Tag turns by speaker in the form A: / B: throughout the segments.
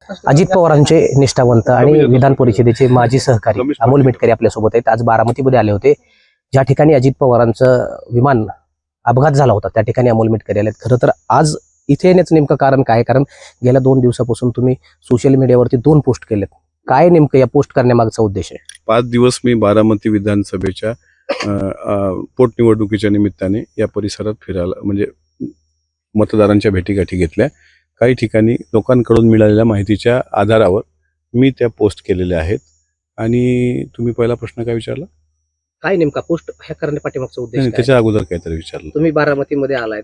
A: अजित पवारांचे निष्ठावंत आणि विधान परिषदेचे माजी सहकारी अमोल मिटकरी आपल्यासोबत आहेत. आज बारामतीमध्ये आले होते. ज्या ठिकाणी अजित पवारांचं विमान अपघात झाला होता त्या ठिकाणी अमोल मिटकरी आलेत. खरं तर आज इथे येण्याचं नेमकं कारण काय? कारण गेल्या 2 दिवसापासून तुम्ही सोशल मीडियावरती 2 पोस्ट केलेत. काय नेमकं या पोस्ट करण्यामागचा उद्देश आहे?
B: 5 दिवस मी बारामती विधानसभेच्या पोटनिवडणुकीच्या निमित्ताने या परिसरात फिरायला म्हणजे मतदारांच्या भेटीगाठी घेतल्या. काही ठिकाणी लोकांकडून मिळालेल्या माहितीच्या आधारावर मी त्या पोस्ट केलेल्या आहेत. आणि तुम्ही पहिला प्रश्न काय विचारला?
A: काय नेमका पोस्ट ह्या करण्या पाठीमागचा उद्देश काय?
B: त्याच्या अगोदर काहीतरी विचारलं.
A: तुम्ही बारामतीमध्ये आलाय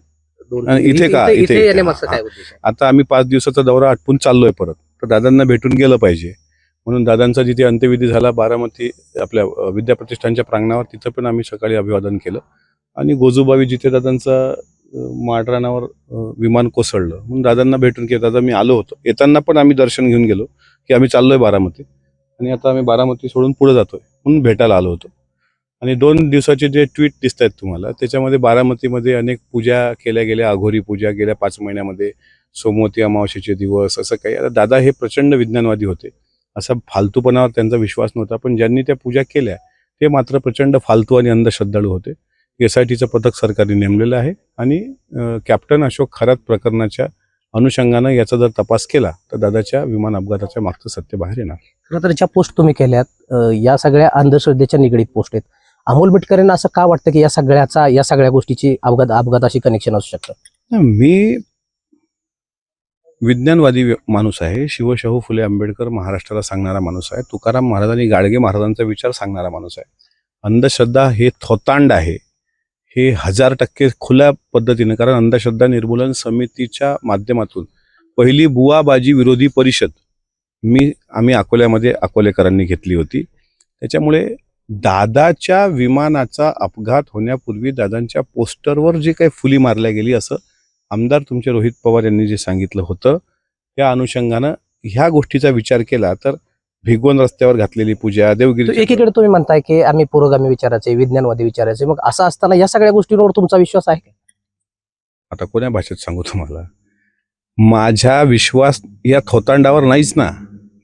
B: इथे का?
A: इथे येण्यामागचा काय उद्देश आहे?
B: आता आम्ही 5 दिवसाचा दौरा आटपून चाललोय परत, तर दादांना भेटून गेलं पाहिजे म्हणून दादांचा जिथे अंत्यविधी झाला बारामती आपल्या विद्याप्रतिष्ठानच्या प्रांगणावर, तिथं पण आम्ही सकाळी अभिवादन केलं. आणि गोजूबावी जिथे दादांचा माळरानावर विमान कोसळलं म्हणून दादांना भेटून केलं. दादा मी आलो होतो, येताना पण आम्ही दर्शन घेऊन गेलो की आम्ही चाललोय बारामती आणि आता आम्ही बारामती सोडून पुढे जातोय म्हणून भेटायला आलो होतो. आणि 2 दिवसाचे जे ट्विट दिसत आहेत तुम्हाला त्याच्यामध्ये बारामतीमध्ये अनेक पूजा केल्या गेल्या, अघोरी पूजा गेल्या 5 महिन्यामध्ये, सोमवती अमावस्येचे दिवस, असं काही. आता दादा हे प्रचंड विज्ञानवादी होते, असा फालतूपणावर त्यांचा विश्वास नव्हता, पण ज्यांनी त्या पूजा केल्या ते मात्र प्रचंड फालतू आणि अंधश्रद्धाळू होते. SITचं पथक सरकारने नेमलेलं आहे आणि कॅप्टन अशोक खरात प्रकरणाच्या अनुषंगानं याचा जर तपास केला तर दादाच्या विमान अपघाताच्या मागचं सत्य बाहेर येणार.
A: खरं तर ज्या पोस्ट तुम्ही केल्यात या सगळ्या अंधश्रद्धेच्या निगडीत पोस्ट आहेत. अमोल मिटकरींना असं का वाटतं की या सगळ्या गोष्टीची अपघाताशी कनेक्शन असू शकतं?
B: मी विज्ञानवादी माणूस आहे, शिवशाहू फुले आंबेडकर महाराष्ट्राला सांगणारा माणूस आहे, तुकाराम महाराज आणि गाडगे महाराजांचा विचार सांगणारा माणूस आहे. अंधश्रद्धा हे थोतांड आहे, हे 1000% खुल्या पद्धतीने. कारण अंधश्रद्धा निर्मूलन समितीच्या माध्यमातून पहिली बुवाबाजी विरोधी परिषद आम्ही अकोल्यामध्ये अकोलेकरांनी घेतली होती. त्याच्यामुळे दादाच्या विमानाचा अपघात होण्यापूर्वी दादांच्या पोस्टरवर जे काही फुली मारल्या गेली असं आमदार तुमचे रोहित पवार यांनी जे सांगितलं होतं, त्या अनुषंगानं ह्या गोष्टीचा विचार केला तर भिगवण रस्त्यावर घातलेली पूजा, देवगिरी.
A: एकीकडे तुम्ही म्हणताय की आम्ही पुरोगामी विचाराचे, विज्ञानवादी विचाराचे, मग असं असताना या सगळ्या गोष्टींवर तुमचा विश्वास आहे?
B: आता कोण्या भाषेत सांगू तुम्हाला? माझा विश्वास या थोतांडावर नाहीच ना.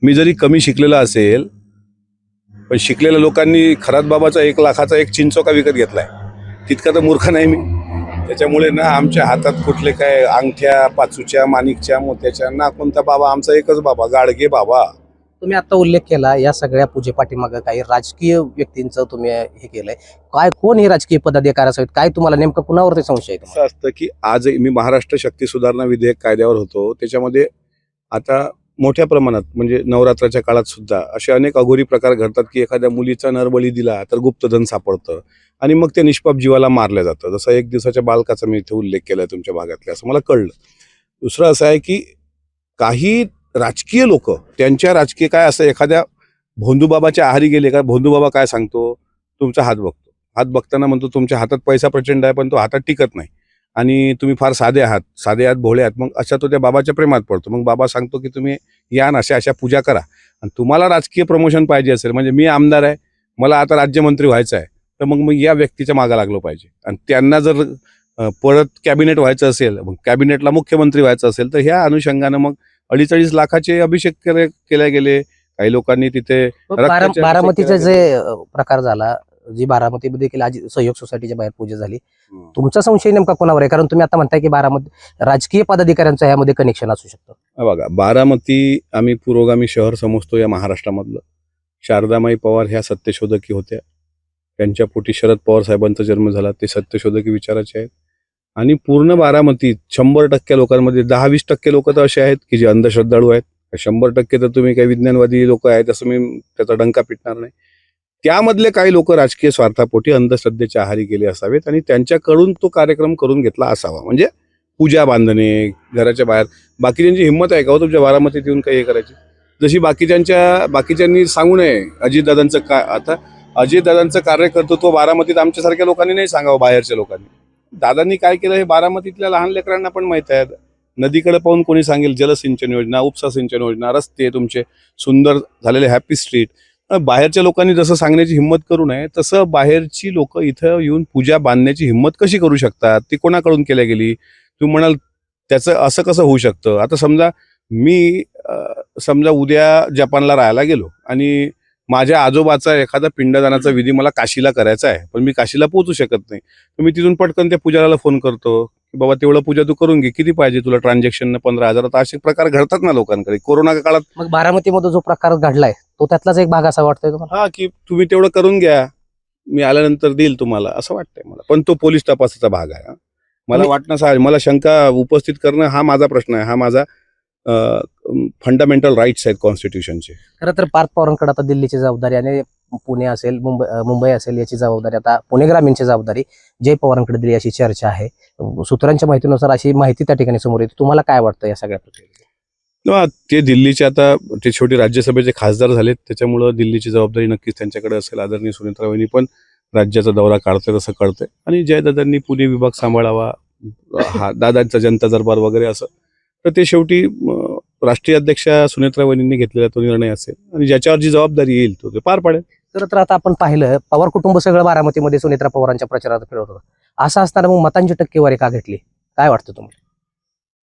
B: मी जरी कमी शिकलेला असेल पण शिकलेल्या लोकांनी खरात बाबाचा 1 लाखाचा एक चिंचोका विकत घेतलाय, तितका तर मूर्ख नाही मी. त्याच्यामुळे ना आमच्या हातात कुठले काय अंगठ्या, पाचूच्या, माणिकच्या, मोत्याच्या ना कोणता बाबा, आमचा एकच बाबा, गाडगे बाबा.
A: तुम्ही आता उल्लेख केला या सगळ्या पूजेपाठीमागं काही राजकीय व्यक्तींचं तुम्ही हे केलंय. काय, कोण हे राजकीय पदाधिकारी असावेत? काय तुम्हाला नेमकं कुणावरती संशय आहे?
B: असं असतं की आज मी महाराष्ट्र शक्ती सुधारणा विधेयक कायद्यावर होतो, त्याच्यामध्ये आता मोठ्या प्रमाणात म्हणजे नवरात्राच्या काळात सुद्धा असे अनेक अघोरी प्रकार घडतात की एखाद्या मुलीचा नरबळी दिला तर गुप्तधन सापडतं आणि मग ते निष्पाप जीवाला मारलं जातं. जसं 1 दिवसाच्या बालकाचा मी इथे उल्लेख केलाय तुमच्या भागातल्या, असं मला कळलं. दुसरं असं आहे की काही राजकीय लोक त्यांच्या राजकीय काय असं एखाद्या भोंदूबाबाच्या आहारी गेले का, भोंदूबाबा काय सांगतो, तुमचा हात बघतो, हात बघताना म्हणतो तुमच्या हातात पैसा प्रचंड आहे पण तो हातात टिकत नाही आणि तुम्ही फार साधे आहात भोळे आहात. मग अशा तो त्या बाबाच्या प्रेमात पडतो. मग बाबा सांगतो की तुम्ही या ना, अशा पूजा करा. आणि तुम्हाला राजकीय प्रमोशन पाहिजे असेल, म्हणजे मी आमदार आहे, मला आता राज्यमंत्री व्हायचं आहे, तर मग या व्यक्तीच्या मागे लागलो पाहिजे. आणि त्यांना जर परत कॅबिनेट व्हायचं असेल, मग कॅबिनेटला मुख्यमंत्री व्हायचं असेल, तर ह्या अनुषंगानं मग 42 लाखाचे अभिषेक केले गेले. काही लोकांनी तिथे
A: बारामतीचा जे प्रकार झाला, जी बारामतीमध्ये देखील आज सहयोग सोसायटीच्या बाहेर पूजा झाली, तुमचा संशय नेमका कोणावर आहे? कारण तुम्ही आता म्हणताय की बारामती राजकीय पदाधिकाऱ्यांचं यामध्ये कनेक्शन असू शकतं.
B: बघा, बारामती आम्ही पुरोगामी शहर समजतो या महाराष्ट्रामधलं. शारदामाई पवार ह्या सत्यशोधकी होत्या, त्यांच्या पोटी शरद पवार साहेबांचा जन्म झाला, ते सत्यशोधकी विचाराचे आहेत. आणि पूर्ण बारामतीत 100% लोकांमध्ये 10-20% लोक तर असे आहेत की जे अंधश्रद्धाळू आहेत. 100% तर तुम्ही काही विज्ञानवादी लोक आहेत असं मी त्याचा डंका पिटणार नाही. त्यामधले काही लोक राजकीय स्वार्थापोटी अंधश्रद्धेच्या आहारी गेले असावेत आणि त्यांच्याकडून तो कार्यक्रम करून घेतला असावा. म्हणजे पूजा बांधणे घराच्या बाहेर. बाकीच्यांची हिंमत आहे का हो तुमच्या बारामतीत येऊन काही हे करायची? जशी बाकीच्यांनी सांगू नये अजितदादांचं काय. आता अजितदादांचं कार्यकर्तृत्व बारामतीत आमच्यासारख्या लोकांनी नाही सांगावं, बाहेरच्या लोकांनी. दादांनी काय केलं हे बारामतीतल्या लहान लेकरांना पण माहित आहे. नदीकडे पाहून कोणी सांगेल जलसिंचन योजना, उपसा सिंचन योजना, रस्ते तुमचे सुंदर झालेले, हॅपी स्ट्रीट. बाहेरच्या लोकांनी जसं सांगण्याची हिंमत करू नये तसं बाहेरची लोक इथं येऊन पूजा बांधण्याची हिंमत कशी करू शकतात? ती कोणाकडून केल्या गेली? तुम्ही म्हणाल त्याचं असं कसं होऊ शकतं? आता समजा मी समजा उद्या जपानला राहायला गेलो आणि माझ्या आजोबाचा एखादा पिंडदानाचा विधी मला काशीला करायचा आहे, पण मी काशीला पोहोचू शकत नाही, तर मी तिथून पटकन त्या पुजाराला फोन करतो की बाबा तेवढं पूजा तू करून घे, किती पाहिजे तुला ट्रान्झॅक्शन 15,000. तर असे प्रकार घडतात ना लोकांकडे. कोरोना काळात
A: मग बारामतीमध्ये जो प्रकार घडलाय तो त्यातलाच एक भाग असा वाटतोय तुम्हाला?
B: हा, की तुम्ही तेवढं करून घ्या, मी आल्यानंतर देईल तुम्हाला, असं वाटतंय मला. पण तो पोलीस तपासाचा भाग आहे. मला वाटणं, मला शंका उपस्थित करणं हा माझा प्रश्न आहे, हा माझा फंडामेंटल राईट्स आहेत कॉन्स्टिट्यूशनचे.
A: खरं तर पार्थ पवारांकडे आता दिल्लीची जबाबदारी आणि पुणे असेल मुंबई असेल याची जबाबदारी, आता पुणे ग्रामीणची जबाबदारी जय पवारांकडे दिली अशी चर्चा आहे. सूत्रांच्या माहितीनुसार अशी माहिती त्या ठिकाणी समोर येते. तुम्हाला काय वाटतं या सगळ्या प्रक्रियेत?
B: ते दिल्लीचे आता ते शेवटी राज्यसभेचे खासदार झालेत, त्याच्यामुळं दिल्लीची जबाबदारी नक्कीच त्यांच्याकडे असेल. आदरणीय सुनेत्रा वहिनी पण राज्याचा दौरा काढते असं कळतंय आणि जयदादांनी पुणे विभाग सांभाळावा, हा दादांचा जनता दरबार वगैरे असं, तर ते शेवटी राष्ट्रीय अध्यक्षा सुनेत्रा वहिनींनी घेतलेला तो निर्णय असेल आणि ज्याच्यावर जी जबाबदारी येईल तो ते पार पाडेल.
A: तर आता आपण पाहिलं पवार कुटुंब सगळं बारामतीमध्ये सुनेत्रा पवारांच्या प्रचारात फिरवत होतं. असं असताना मग मतांची टक्केवारी का घेतली, काय वाटतं तुम्हाला?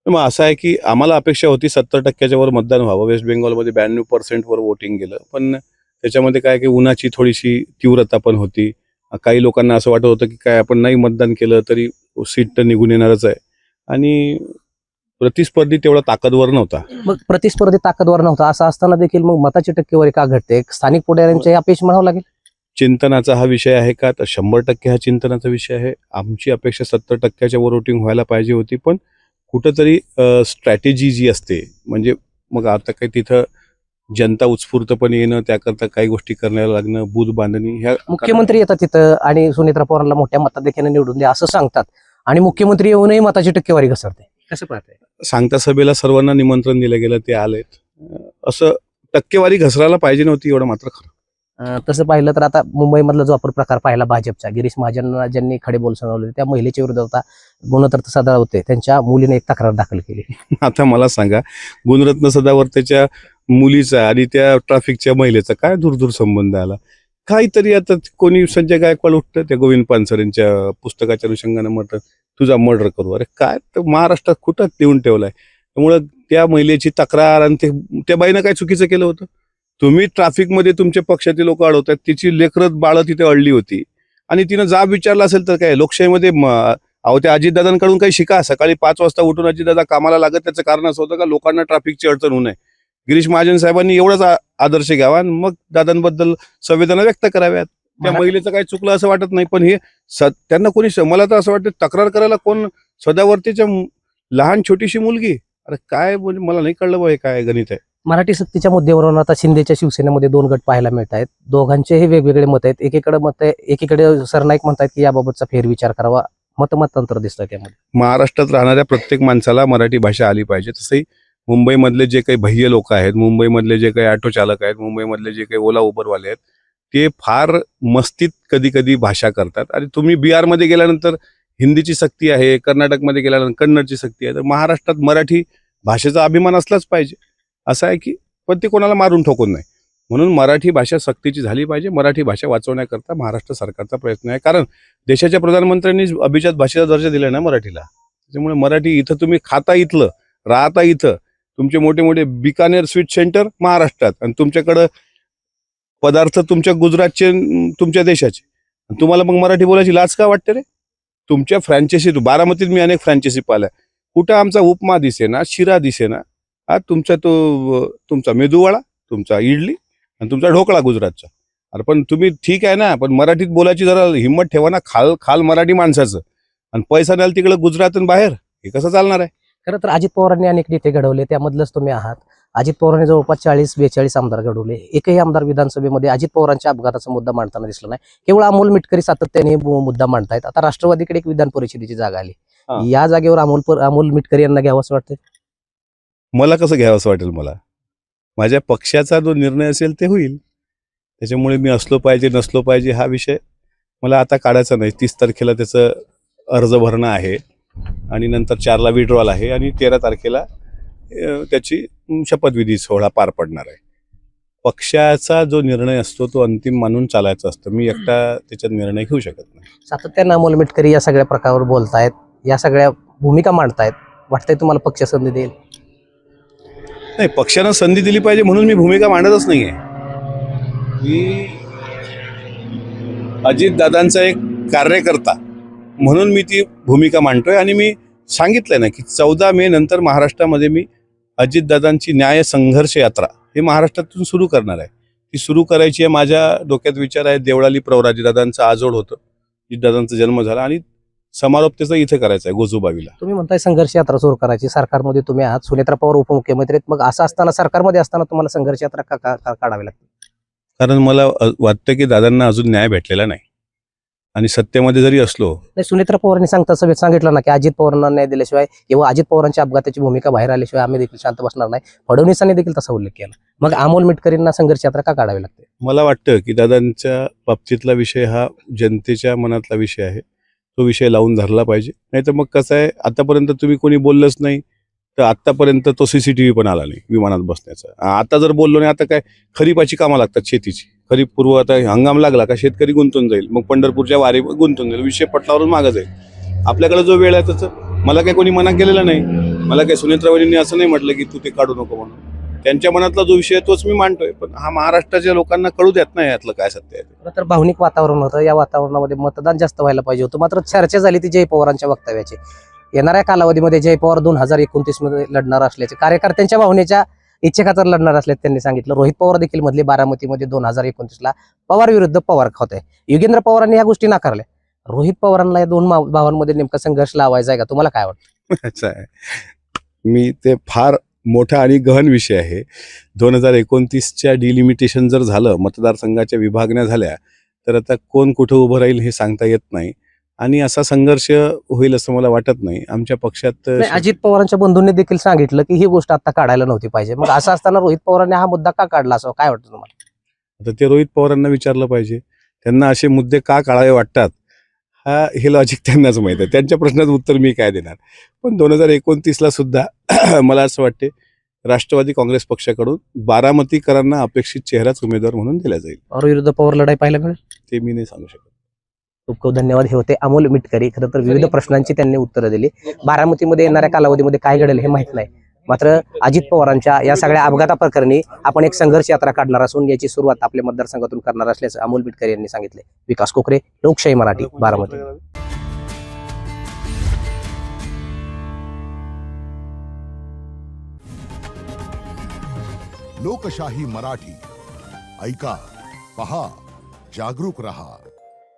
B: मग असं आहे की आम्हाला अपेक्षा होती 70% वर मतदान व्हावं. वेस्ट बेंगॉलमध्ये 92% वर वोटिंग गेलं, पण त्याच्यामध्ये काय की उन्हाची थोडीशी तीव्रता पण होती. काही लोकांना असं वाटत होतं की काय आपण नाही मतदान केलं तरी सीट तर निघून येणारच आहे आणि प्रतिस्पर्धी तेवढा ताकदवर नव्हता.
A: मग प्रतिस्पर्धी ताकदवर नव्हता असं असताना देखील मग मताची टक्केवारी का घडते? स्थानिक पुढाऱ्यांचे अपयश म्हणावं लागेल.
B: चिंतनाचा हा विषय आहे का? तर 100% हा चिंतनाचा विषय आहे. आमची अपेक्षा 70% वर वोटिंग व्हायला पाहिजे होती, पण कुठंतरी स्ट्रॅटेजी जी असते, म्हणजे मग आता काही तिथं जनता उत्स्फूर्तपणे येणं, त्याकरता काही गोष्टी करायला लागणं, बूथ बांधणी, ह्या
A: मुख्यमंत्री येतात तिथं आणि सुनेत्रा पवारांना मोठ्या मताधिक्याने निवडून द्या असं सांगतात आणि मुख्यमंत्री येऊनही मताची टक्केवारी घसरते. कसं पाहताय?
B: सांगता सभेला सर्वांना निमंत्रण दिलं गेलं, ते आलेत. असं टक्केवारी घसरायला पाहिजे नव्हती, एवढं मात्र खरं.
A: तसं पाहिलं तर आता मुंबईमधला जो आपण प्रकार पाहिला भाजपचा, गिरीश महाजन ज्यांनी खडे बोल सुनावले त्या महिलेच्या विरोधात गुणरत्न सदावर्ते त्यांच्या मुलीने एक तक्रार दाखल केली.
B: आता मला सांगा, गुणरत्न सदावर्तेच्या मुलीचा आणि त्या ट्रॅफिकच्या महिलेचा काय दूरदूर संबंध आला? काहीतरी आता कोणी संजय गायकवाड उठतं त्या गोविंद पानसरेंच्या पुस्तकाच्या अनुषंगाने म्हणतात तुझा मर्डर करू. अरे काय, तर महाराष्ट्रात कुठं देऊन ठेवलाय? त्यामुळं त्या महिलेची तक्रार आणि त्या बाईनं काय चुकीचं केलं होतं? तुम्ही ट्रॅफिकमध्ये तुमच्या पक्षातील लोक अडवतात, तिची लेकरं बाळं तिथे अडली होती आणि तिनं जाब विचारला असेल तर काय लोकशाहीमध्ये अहो त्या अजितदादांकडून काही शिका. सकाळी 5 वाजता उठून अजितदादा कामाला लागत, त्याचं कारण असं होतं का लोकांना ट्रॅफिकची अडचण होऊ नये. गिरीश महाजन साहेबांनी एवढाच आदर्श घ्यावा आणि मग दादांबद्दल संवेदना व्यक्त कराव्यात. त्या महिलेचं काही चुकलं असं वाटत नाही, पण हे त्यांना कोणी, मला तर असं वाटतं तक्रार करायला कोण, सदावर्तीच्या लहान छोटीशी मुलगी, अरे काय, म्हणजे मला नाही कळलं बा हे काय गणित आहे.
A: मराठी सक्तीच्या मुद्द्यावरून आता शिंदेच्या शिवसेनेमध्ये 2 गट पाहायला मिळत आहेत. दोघांचेही वेगवेगळे मत आहेत. एकीकडे सरनाईक म्हणतात की याबाबतचा फेरविचार करावा, मतमतांतर दिसतं त्यामध्ये.
B: महाराष्ट्रात राहणाऱ्या प्रत्येक माणसाला मराठी भाषा आली पाहिजे. तसंही मुंबईमधले जे काही बाह्य लोक आहेत, मुंबईमधले जे काही ऑटो चालक आहेत, मुंबईमधले जे काही ओला उबरवाले आहेत, ते फार मस्तीत कधी कधी भाषा करतात. आणि तुम्ही बिहारमध्ये गेल्यानंतर हिंदीची सक्ती आहे, कर्नाटकमध्ये गेल्यानंतर कन्नडची सक्ती आहे, तर महाराष्ट्रात मराठी भाषेचा अभिमान असलाच पाहिजे. असं आहे की, पण ते कोणाला मारून ठोकून नाही. म्हणून मराठी भाषा सक्तीची झाली पाहिजे. मराठी भाषा वाचवण्याकरता महाराष्ट्र सरकारचा प्रयत्न आहे, कारण देशाच्या प्रधानमंत्र्यांनी अभिजात भाषेचा दर्जा दिला ना मराठीला. त्याच्यामुळे मराठी इथं तुम्ही खाता, इथलं राहता, इथं तुमचे मोठे मोठे बिकानेर स्वीट सेंटर महाराष्ट्रात, आणि तुमच्याकडं पदार्थ तुमच्या गुजरातचे, तुमच्या देशाचे, तुम्हाला मग मराठी बोलायची लाज का वाटते रे? तुमच्या फ्रँचायसी, बारामतीत मी अनेक फ्रँचायसी पाहिल्या, कुठं आमचा उपमा दिसेना, शिरा दिसेना, हा तुमचा मेदूवडा, तुमचा इडली आणि तुमचा ढोकळा गुजरातचा. अरे पण तुम्ही ठीक आहे ना, पण मराठीत बोलायची जरा हिंमत ठेवा ना, खाल मराठी माणसाचं. आणि पैसा द्याल तिकडे गुजरात आणि बाहेर, हे कसं चालणार आहे?
A: खरं तर अजित पवारांनी अनेक नेते घडवले, त्यामधलंच तुम्ही आहात. अजित पवारांनी जवळपास 40-42 आमदार घडवले. एकही आमदार विधानसभेमध्ये अजित पवारांच्या अपघाताचा मुद्दा मांडताना दिसला नाही. केवळ अमोल मिटकरी सातत्याने मुद्दा मांडतायत. आता राष्ट्रवादीकडे एक विधान परिषदेची जागा आली, या जागेवर अमोल मिटकरी यांना घ्यावं असं वाटतं.
B: मला कसं घ्यावं असं वाटेल? मला माझ्या पक्षाचा जो निर्णय असेल ते होईल. त्याच्यामुळे मी असलो पाहिजे नसलो पाहिजे हा विषय मला आता काढायचा नाही. 30 तारखेला त्याचं अर्ज भरणं आहे आणि नंतर 4ला विड्रॉल आहे आणि 13 तारखेला त्याची शपथविधी सोहळा पार पडणार आहे. पक्षाचा जो निर्णय असतो तो अंतिम मानून चालायचा असतो. मी एकटा त्याच्यात निर्णय घेऊ शकत नाही.
A: सातत्यानं अमोल मिटकरी या सगळ्या प्रकारावर बोलतायत, या सगळ्या भूमिका मांडतायत. वाटतंय तुम्हाला पक्ष संधी देईल?
B: नाही, पक्षानं संधी दिली पाहिजे म्हणून मी भूमिका मांडतच नाहीये. मी अजितदादांचा एक कार्यकर्ता म्हणून मी ती भूमिका मांडतोय आणि मी सांगितलंय ना की 14 मे नंतर महाराष्ट्रामध्ये मी अजितदादांची न्याय संघर्ष यात्रा हे महाराष्ट्रातून सुरू करणार आहे. ती सुरू करायची आहे. माझ्या डोक्यात विचार आहे, देवळाली प्रवराजीदादांचं आजोळ होतं, अजितदादांचा जन्म झाला आणि समारोप त्याचा इथे करायचा आहे गोजूबावीला.
A: तुम्ही म्हणताय संघर्ष यात्रा सुरू करायची, सरकारमध्ये तुम्ही आहात, सुनेत्रा पवार उपमुख्यमंत्री आहेत, मग असं असताना सरकारमध्ये असताना तुम्हाला संघर्ष यात्रा का काढावी लागते?
B: कारण मला वाटतं की दादांना अजून न्याय भेटलेला नाही आणि सत्तेमध्ये जरी असलो.
A: नाही, सुनेत्रा पवारांनी सभेत सांगितलं ना की अजित पवारांना न्याय दिल्याशिवाय किंवा अजित पवारांच्या अपघाताची भूमिका बाहेर आल्याशिवाय आम्ही देखील शांत बसणार नाही. फडणवीसांनी देखील तसा उल्लेख केला. मग अमोल मिटकरींना संघर्ष यात्रा का काढावी लागते?
B: मला वाटतं की दादांच्या बाबतीतला विषय हा जनतेच्या मनातला विषय आहे, तो विषय लावून धरला पाहिजे. नाही तर मग कसं आहे, आतापर्यंत तुम्ही कोणी बोललंच नाही तर आतापर्यंत तो CCTV पण आला नाही विमानात बसण्याचा. आता जर बोललो नाही, आता काय खरीपाची कामं लागतात शेतीची, खरीप पूर्व आता हंगाम लागला का शेतकरी गुंतून जाईल, मग पंढरपूरच्या वारी गुंतून जाईल, विषय पटलावरून मागं जाईल. आपल्याकडे जो वेळ आहे तसं मला काही कोणी मना केलेलं नाही. मला काही सुनेत्रावजींनी असं नाही म्हटलं की तू ते काढू नको म्हणून. त्यांच्या मनातला जो विषय आहे तोच मी मांडतोय, पण हा महाराष्ट्राच्या लोकांना कळू देत नाही यातलं काय सत्य आहे.
A: तर भावनिक वातावरण होतं, या वातावरणामध्ये मतदान जास्त व्हायला पाहिजे होतं. मात्र चर्चा झाली ती जय पवारांच्या वक्तव्याची. येणाऱ्या कालावधीमध्ये जय पवार 2029 मध्ये लढणार असल्याचे, कार्यकर्त्यांच्या भावनेच्या इच्छेखातर लढणार असल्याचे त्यांनी सांगितलं. रोहित पवार देखील मधले बारामतीमध्ये 2029ला पवार विरुद्ध पवार खात आहे. योगेंद्र पवारांनी ह्या गोष्टी नाकारल्या. रोहित पवारांना या दोन भावांमध्ये नेमका संघर्ष लावायचा आहे का? तुम्हाला काय वाटतं?
B: अच्छा आहे, मी ते फार मोठा आणि गहन विषय आहे. 2029च्या डिलिमिटेशन जर झालं, मतदारसंघाच्या विभागण्या झाल्या, तर आता कोण कुठं उभं राहील हे सांगता येत नाही आणि असा संघर्ष होईल असं मला वाटत नाही. आमच्या पक्षात
A: अजित पवारांच्या बंधूंनी देखील सांगितलं की ही गोष्ट आता काढायला नव्हती पाहिजे. मग असं असताना रोहित पवारांनी हा मुद्दा का काढला असं काय वाटतं तुम्हाला?
B: आता ते रोहित पवारांना विचारलं पाहिजे, त्यांना असे मुद्दे का काढावे वाटतात हे लॉजिक त्यांनाच माहित आहे. त्यांच्या प्रश्नाचं उत्तर मी काय देणार. पण 2029ला सुद्धा मला असं वाटते राष्ट्रवादी काँग्रेस पक्षाकडून बारामतीकरांना अपेक्षित चेहराच उमेदवार म्हणून दिला जाईल.
A: पवार विरुद्ध पवार लढाई पाहायला मिळेल
B: ते मी नाही सांगू शकत.
A: खूप खूप धन्यवाद. हे होते अमोल मिटकरी. खरं तर विविध प्रश्नांची त्यांनी उत्तरं दिली. बारामतीमध्ये येणाऱ्या कालावधीमध्ये काय घडेल हे माहित नाही. मात्र अजित पवारांच्या या सगळ्या अपघाताप्रकरणी आपण एक संघर्ष यात्रा काढणार असून याची सुरुवात आपल्या मतदारसंघातून करणार असल्याचं अमोल मिटकरी यांनी सांगितले. विकास कोकरे, लोकशाही मराठी, बारामती.
C: लोकशाही मराठी ऐका, पहा, जागरूक रहा.